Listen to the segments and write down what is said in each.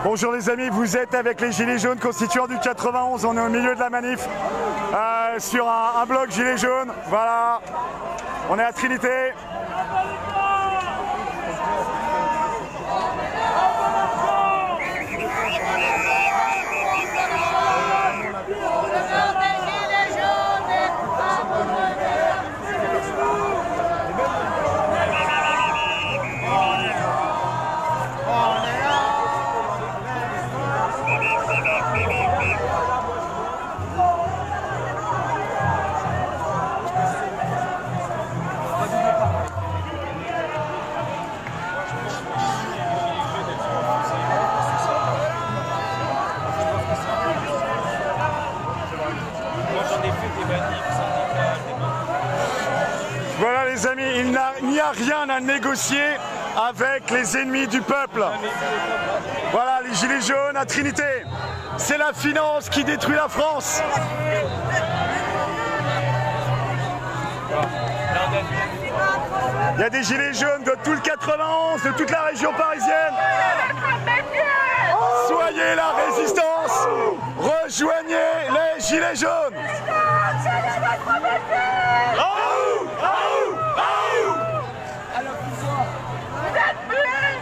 Bonjour les amis, vous êtes avec les Gilets jaunes constituants du 91, on est au milieu de la manif sur un bloc Gilets jaunes, voilà, on est à Trinité. Voilà les amis, il n'y a rien à négocier avec les ennemis du peuple. Voilà les Gilets jaunes à Trinité. C'est la finance qui détruit la France. Il y a des Gilets jaunes de tout le 91, de toute la région parisienne. Soyez la résistance. Rejoignez les Gilets jaunes. Vous êtes muets!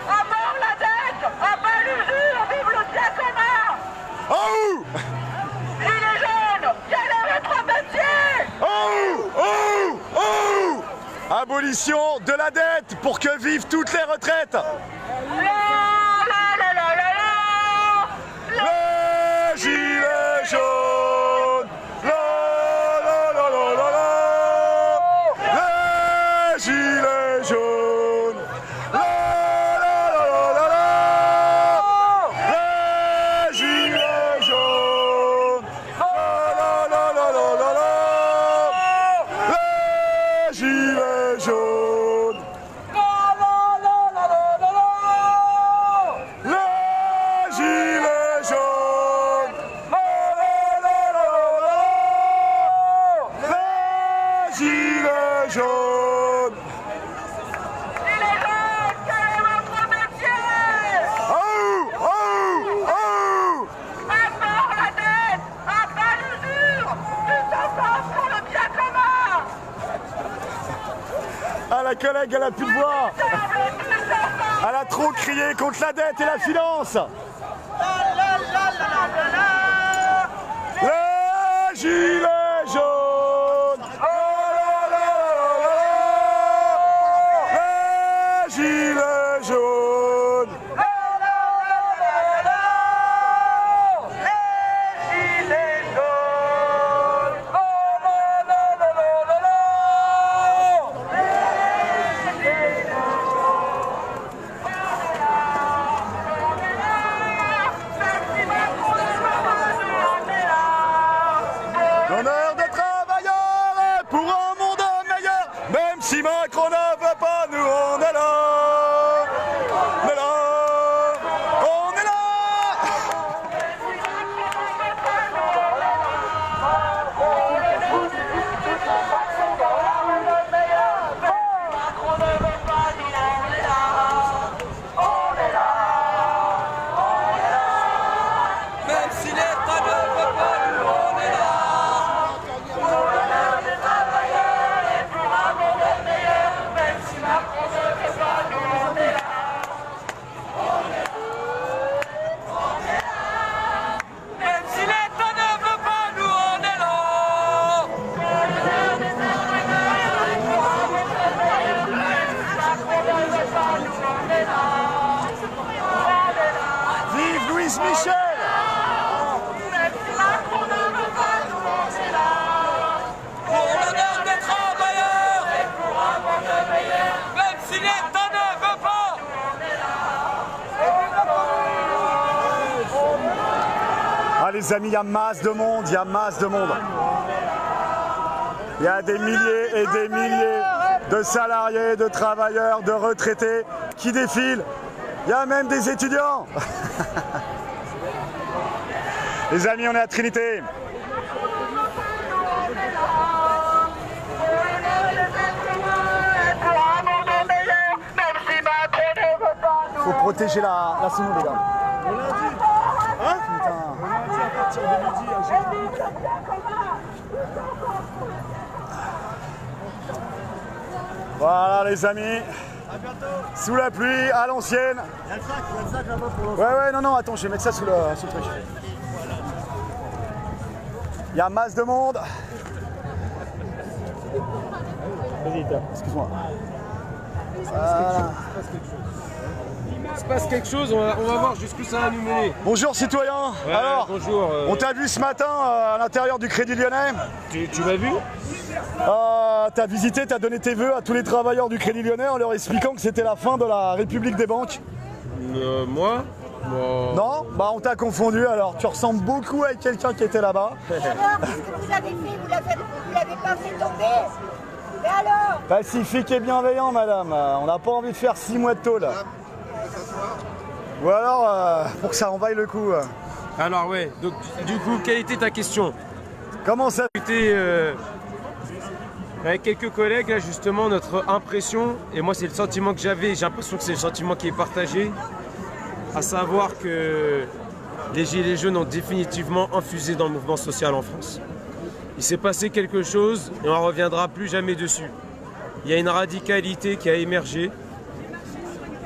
À mort la dette! À bas l'usure! Vive le bien commun! Oh! Gilets jaunes! Quel est votre métier? Oh! Oh! Oh! Abolition de la dette pour que vivent toutes les retraites. Les Gilets jaunes! Les Gilets jaunes! Les Gilets jaunes! Les Gilets jaunes! Les Gilets jaunes! Les Gilets jaunes! Gilets jaunes! Quel est votre métier? Oh! Oh! Oh! À mort la dette! À bas l'usure! Tous ensemble pour le bien commun! Ah, la collègue, elle a plus de voix. Elle a trop crié contre la dette et la finance. Les Gilets jaunes. Les Gilets jaunes. L'honneur des travailleurs est pour un monde meilleur. Même si Macron ne veut pas, nous on est là. On est là. On est là. Même si l'État ne veut pas, nous on est là. Même si l'État ne veut pas, nous on est là. Vive Louise Michel. Pour l'honneur des travailleurs. Même si l'État ne veut pas. Ah les amis, il y a masse de monde, il y a masse de monde. Il y a des milliers et des milliers de salariés, de travailleurs, de retraités qui défilent. Il y a même des étudiants. Les amis, on est à Trinité. Faut protéger la Simon, les gars. Voilà les amis. Sous la pluie, à l'ancienne. Il y a le sac là-bas pour Ouais, non, attends, je vais mettre ça sous le truc. Il y a masse de monde. Vas-y, excuse-moi. Voilà. Il se passe quelque chose, on va voir jusqu'où ça va nous mener. Bonjour citoyens. Ouais, Alors, bonjour. on t'a vu ce matin à l'intérieur du Crédit Lyonnais. Tu m'as vu? T'as visité, t'as donné tes vœux à tous les travailleurs du Crédit Lyonnais en leur expliquant que c'était la fin de la République des banques. Moi Non? Bah on t'a confondu alors, tu ressembles beaucoup à quelqu'un qui était là-bas. Alors, qu'est-ce que vous avez fait? Vous l'avez pas fait tomber? Mais alors? Pacifique et bienveillant madame, on n'a pas envie de faire 6 mois de tôle. Ou alors, pour que ça envahisse le coup. Alors ouais, donc du coup, quelle était ta question? Comment ça? C'était avec quelques collègues, là justement, notre impression, et moi c'est le sentiment que j'avais, j'ai l'impression que c'est le sentiment qui est partagé, à savoir que les Gilets jaunes ont définitivement infusé dans le mouvement social en France. Il s'est passé quelque chose et on ne reviendra plus jamais dessus. Il y a une radicalité qui a émergé,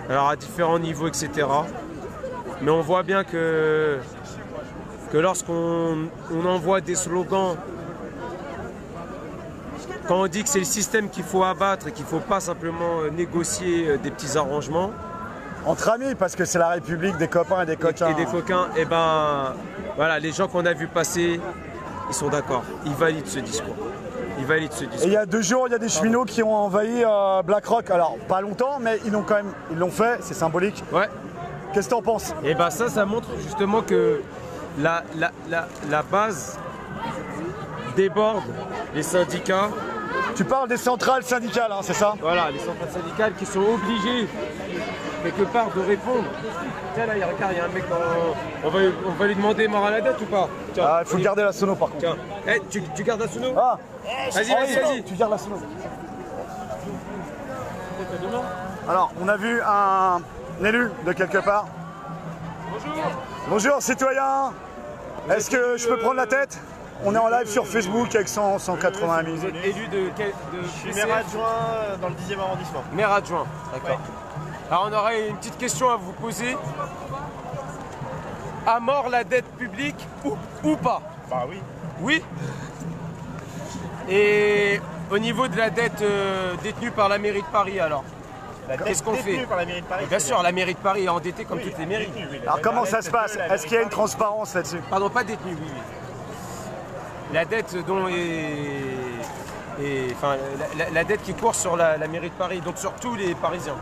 alors à différents niveaux, etc. Mais on voit bien que lorsqu'on envoie des slogans, quand on dit que c'est le système qu'il faut abattre et qu'il ne faut pas simplement négocier des petits arrangements, Entre amis, parce que c'est la République des copains et des coquins. et des coquins, et ben voilà, les gens qu'on a vus passer, ils sont d'accord, ils valident ce discours. Ils valident ce Et discours. il y a 2 jours, il y a des cheminots qui ont envahi BlackRock. Alors, pas longtemps, mais ils l'ont fait, c'est symbolique. Ouais. Qu'est-ce que t'en penses? Et ben ça montre justement que la base déborde les syndicats. Tu parles des centrales syndicales, hein, c'est ça? Voilà, les centrales syndicales qui sont obligées quelque part de répondre. Tiens là, regarde, il y a un mec on va lui demander mort à la dette ou pas? Tiens, Ah, il faut garder la sono par contre. Tiens, tu gardes la sono? Ah, Vas-y. tu gardes la sono. Alors, on a vu un élu de quelque part. Bonjour. Bonjour citoyens. Est-ce que je peux prendre la tête? On est en live sur Facebook avec 180 000. Vous êtes élu de quel? Je suis maire adjoint dans le 10e arrondissement. Maire adjoint, d'accord. Alors on aurait une petite question à vous poser. À mort la dette publique ou pas? Bah oui. Oui. Et au niveau de la dette détenue par la mairie de Paris alors? Qu'est-ce qu'on fait? Par la mairie de Paris. Bien sûr, la mairie de Paris est endettée comme toutes les mairies. Alors comment ça se passe? Est-ce qu'il y a une transparence là-dessus? Pardon, pas détenue, oui. La dette dont enfin, la dette qui court sur la mairie de Paris, donc sur tous les Parisiens.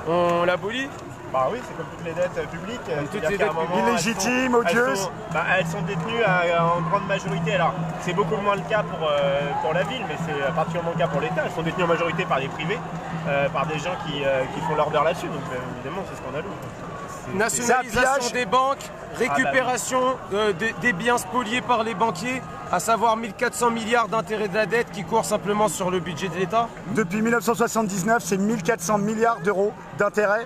On l'abolit? Bah oui, c'est comme toutes les dettes publiques. toutes C'est-à-dire les qu'à un dettes moment, illégitimes, elles odieuses. elles sont détenues en grande majorité. Alors, c'est beaucoup moins le cas pour la ville, mais c'est particulièrement le cas pour l'État. Elles sont détenues en majorité par des privés, par des gens qui font leur beurre là-dessus. Donc, évidemment, c'est scandaleux. Nationalisation des banques, récupération des biens spoliés par les banquiers, à savoir 1400 milliards d'intérêts de la dette qui courent simplement sur le budget de l'État. Depuis 1979, c'est 1400 milliards d'euros d'intérêts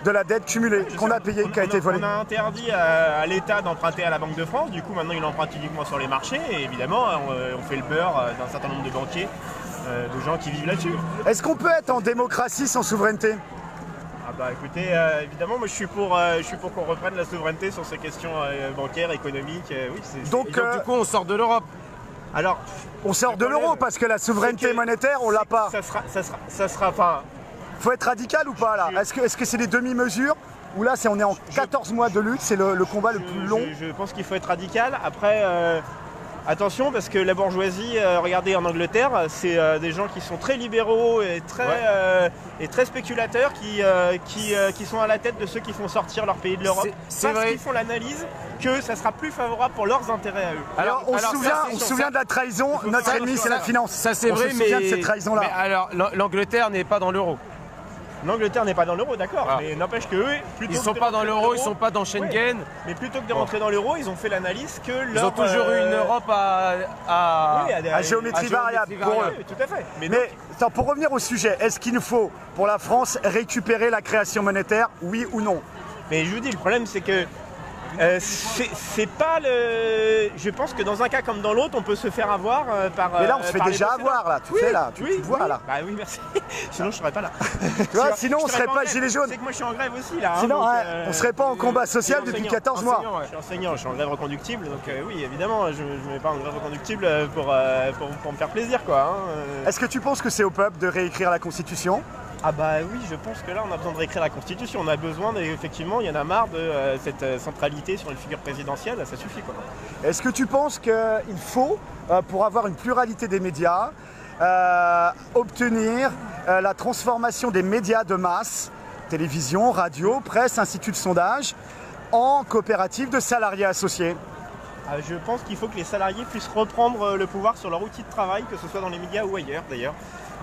de la dette cumulée qu'on a payée, qui a été volée. On a interdit à l'État d'emprunter à la Banque de France. Du coup, maintenant, il emprunte uniquement sur les marchés. Et évidemment, on fait le beurre d'un certain nombre de banquiers, de gens qui vivent là-dessus. Est-ce qu'on peut être en démocratie sans souveraineté? Ah bah écoutez, évidemment, moi je suis pour qu'on reprenne la souveraineté sur ces questions bancaires, économiques. Oui, Donc, Et donc du coup on sort de l'Europe. alors, on sort de l'euro parce que la souveraineté c'est que- monétaire, on l'a pas. ça sera enfin, Faut être radical ou pas là? Est-ce que c'est des demi-mesures? Ou là, on est en 14 mois de lutte, c'est le combat le plus long? je pense qu'il faut être radical. Après, attention, parce que la bourgeoisie, regardez en Angleterre, c'est des gens qui sont très libéraux et très spéculateurs qui sont à la tête de ceux qui font sortir leur pays de l'Europe. C'est Parce vrai. qu'ils font l'analyse que ça sera plus favorable pour leurs intérêts à eux. Alors, on se souvient de la trahison, notre ennemi c'est la finance. Ça c'est On vrai, se souvient mais de cette trahison-là. mais alors l'Angleterre n'est pas dans l'euro. L'Angleterre n'est pas dans l'euro, d'accord, Ah. mais n'empêche que eux, plutôt Ils que sont de pas dans rentrer l'euro, ils sont pas dans Schengen. Ouais. Mais plutôt que de rentrer dans l'euro, ils ont fait l'analyse que Ils ont toujours eu une Europe à géométrie variable pour eux. Oui, tout à fait. Mais attends, pour revenir au sujet, est-ce qu'il nous faut pour la France récupérer la création monétaire, oui ou non? Mais je vous dis, le problème c'est que c'est pas le. Je pense que dans un cas comme dans l'autre, on peut se faire avoir par. Mais là, on se fait par les déjà possédants. avoir, là. Tu Oui, sais, là. Tu oui, te vois, oui. là. Bah oui, merci. Sinon, je serais pas là. Tu vois, sinon, on serait pas gilet jaune. C'est que moi, je suis en grève aussi, là. Sinon, donc, ouais, on serait pas en combat social je suis depuis enseignant. 14 mois. Je suis enseignant, je suis en grève reconductible, donc oui, évidemment, je me mets pas en grève reconductible pour me faire plaisir, quoi. Hein. Est-ce que tu penses que c'est au peuple de réécrire la Constitution? Ah bah oui, je pense que là on a besoin de réécrire la Constitution, on a besoin, effectivement, il y en a marre de cette centralité sur une figure présidentielle, ça suffit quoi. Est-ce que tu penses qu'il faut, pour avoir une pluralité des médias, obtenir la transformation des médias de masse, télévision, radio, presse, institut de sondage, en coopérative de salariés associés? Je pense qu'il faut que les salariés puissent reprendre le pouvoir sur leur outil de travail, que ce soit dans les médias ou ailleurs d'ailleurs.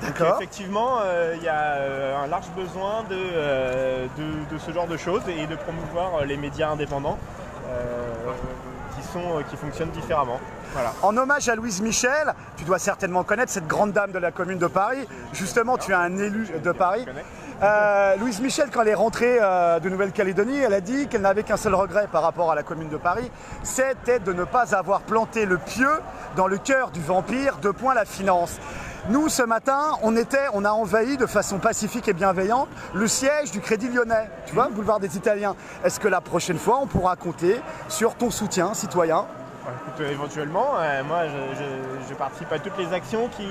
D'accord. Effectivement, il y a un large besoin de ce genre de choses et de promouvoir les médias indépendants qui fonctionnent différemment. Voilà. En hommage à Louise Michel, tu dois certainement connaître cette grande dame de la commune de Paris. Justement, tu es un élu de Paris. Louise Michel, quand elle est rentrée de Nouvelle-Calédonie, elle a dit qu'elle n'avait qu'un seul regret par rapport à la commune de Paris, c'était de ne pas avoir planté le pieu dans le cœur du vampire, la finance. Nous, ce matin, on a envahi de façon pacifique et bienveillante le siège du Crédit Lyonnais, tu vois, boulevard des Italiens. Est-ce que la prochaine fois, on pourra compter sur ton soutien, citoyen? Écoute, éventuellement, moi je participe à toutes les actions qui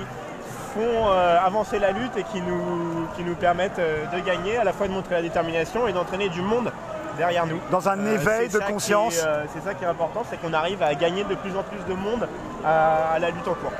font avancer la lutte et qui nous permettent de gagner, à la fois de montrer la détermination et d'entraîner du monde derrière nous. Dans un éveil de conscience. C'est ça qui est important, c'est qu'on arrive à gagner de plus en plus de monde à la lutte en cours.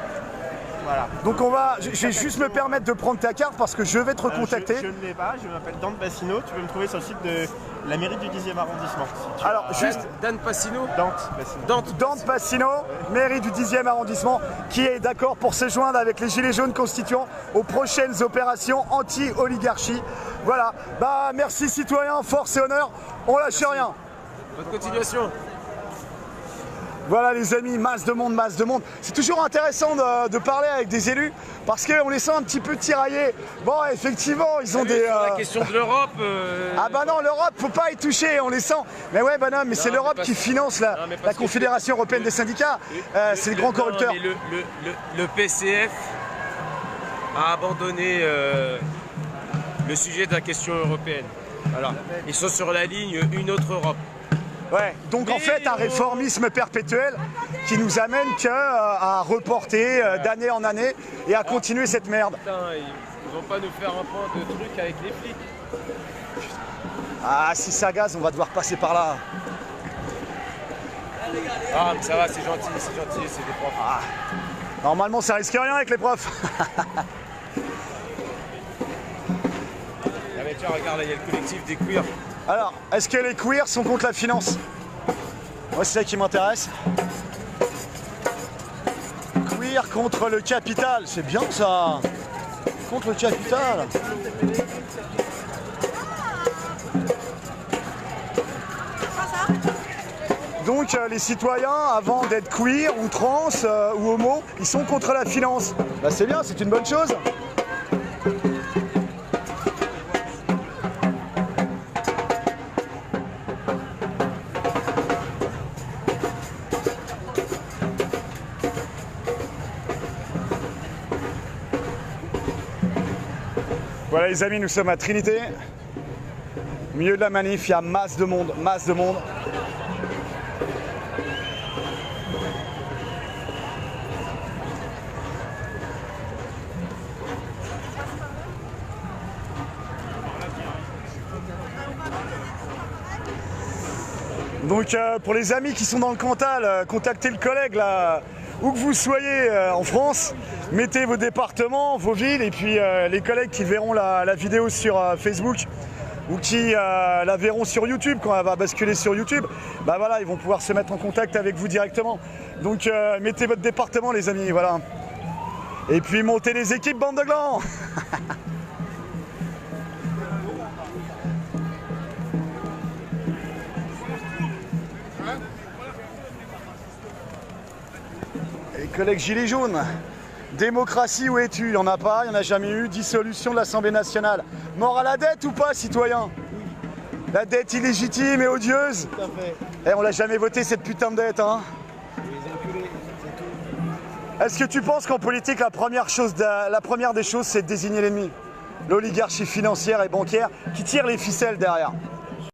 Voilà. Donc je vais juste me permettre de prendre ta carte parce que je vais te recontacter. Je ne l'ai pas, je m'appelle Dante Bassino, tu peux me trouver sur le site de la mairie du 10e arrondissement. Si Alors juste Dan Passino. Dante Passino, mairie du 10e arrondissement, qui est d'accord pour se joindre avec les Gilets jaunes constituants aux prochaines opérations anti-oligarchie. Voilà, bah merci citoyens, force et honneur, on lâche rien. Bonne continuation. Voilà les amis, masse de monde. C'est toujours intéressant de parler avec des élus parce qu'on les sent un petit peu tiraillés. Bon, effectivement, ils ont des... La question de l'Europe... Ah bah non, l'Europe, faut pas y toucher, on les sent. Mais ouais, bah non, mais c'est l'Europe qui finance la Confédération Européenne des Syndicats. C'est les grands corrupteurs. Mais le PCF a abandonné le sujet de la question européenne. Voilà. Ils sont sur la ligne une autre Europe. Ouais, donc en fait un réformisme perpétuel qui nous amène à reporter d'année en année et à continuer cette merde. Putain, ils vont pas nous faire un point de truc avec les flics. Ah, si ça gaze, on va devoir passer par là. Ah, mais ça va, c'est gentil, c'est des profs. Ah, normalement ça risque rien avec les profs. Ah mais tiens, regarde, là, il y a le collectif des queers. Alors, est-ce que les queers sont contre la finance? Moi, c'est ça qui m'intéresse. Queer contre le capital, c'est bien ça. Contre le capital. Donc, les citoyens, avant d'être queer ou trans ou homo, ils sont contre la finance. Bah, c'est bien, c'est une bonne chose. Voilà les amis, nous sommes à Trinité. Au milieu de la manif, il y a masse de monde. Donc pour les amis qui sont dans le Cantal, contactez le collègue là. Où que vous soyez en France, mettez vos départements, vos villes, et puis les collègues qui verront la vidéo sur Facebook ou qui la verront sur YouTube quand elle va basculer sur YouTube, bah voilà, ils vont pouvoir se mettre en contact avec vous directement. Donc mettez votre département les amis, voilà. Et puis montez les équipes, bande de glands. Les collègues gilets jaunes, démocratie où es-tu? Il n'y en a pas, il n'y en a jamais eu. Dissolution de l'Assemblée nationale. Mort à la dette ou pas, citoyen? La dette illégitime et odieuse. Tout à fait. Et on l'a jamais voté cette putain de dette, hein. Les enculés, c'est tout. Est-ce que tu penses qu'en politique, la première des choses, c'est de désigner l'ennemi? L'oligarchie financière et bancaire qui tire les ficelles derrière.